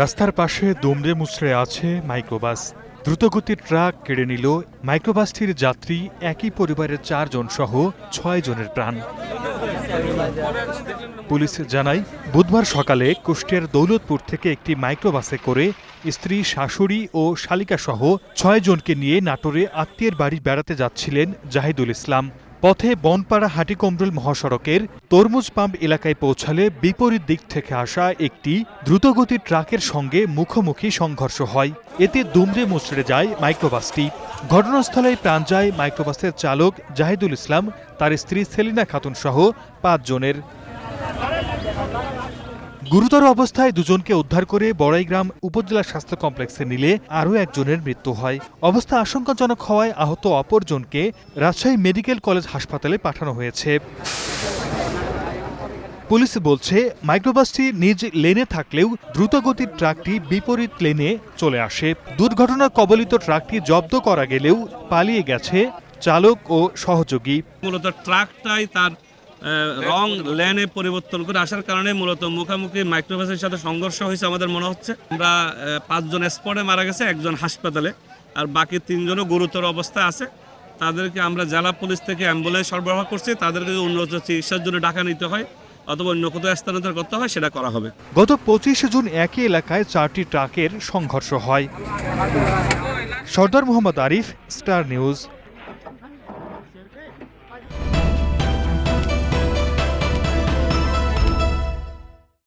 রাস্তার পাশে দুমড়ে মুচড়ে আছে মাইক্রোবাস। দ্রুতগতির ট্রাক কেড়ে নিল মাইক্রোবাসটির যাত্রী, একই পরিবারের 4 জন সহ 6 জনের প্রাণ। পুলিশ জানায়, বুধবার সকালে কুষ্টিয়ার দৌলতপুর থেকে একটি মাইক্রোবাসে করে স্ত্রী, শাশুড়ি ও শালিকা সহ 6 জনকে নিয়ে নাটোরে আত্মীয়ের বাড়ি বেড়াতে যাচ্ছিলেন জাহিদুল ইসলাম। পথে বনপাড়া হাটিকমরুল মহাসড়কের তরমুজ পাম্প এলাকায় পৌঁছালে বিপরীত দিক থেকে আসা একটি দ্রুতগতির ট্রাকের সঙ্গে মুখোমুখি সংঘর্ষ হয়। এতে দুমড়ে মুচড়ে যায় মাইক্রোবাসটি। ঘটনাস্থলে প্রাণ যায় মাইক্রোবাসের চালক জাহিদুল ইসলাম, তার স্ত্রী সেলিনা খাতুন সহ 5 জনের। গুরুতর অবস্থায় দুজনকে উদ্ধার করে বড়াইগ্রাম উপজেলা স্বাস্থ্য কমপ্লেক্সে নিলে আরও একজনের মৃত্যু হয়। অবস্থা আশঙ্কাজনক হওয়ায় আহত অপরজনকে রাজশাহী মেডিকেল কলেজ হাসপাতালে পাঠানো হয়েছে। পুলিশ বলছে, মাইক্রোবাসটি নিজ লেনে থাকলেও দ্রুতগতির ট্রাকটি বিপরীত লেনে চলে আসে। দুর্ঘটনার কবলিত ট্রাকটি জব্দ করা গেলেও পালিয়ে গেছে চালক ও সহযোগী। মূলত ট্রাকটাই তার রং লেনে পরিবর্তন করে আসার কারণে মূলত মুখোমুখি মাইক্রোবাসের সাথে সংঘর্ষ হয়েছে আমাদের মনে হচ্ছে। আমরা 5 জন স্পটে মারা গেছে, 1 জন হাসপাতালে, আর বাকি 3 জনও গুরুতর অবস্থায় আছে। তাদেরকে আমরা জেলা পুলিশ থেকে অ্যাম্বুলেন্স সরবরাহ করছি। তাদেরকে উন্নত চিকিৎসার জন্য ঢাকা নিতে হয় অথবা অন্য কোথাও স্থানান্তর করতে হয়, সেটা করা হবে। গত 25 জুন একই এলাকায় 4টি ট্রাকের সংঘর্ষ হয়। সর্দার মোহাম্মদ আরিফ, স্টার নিউজ।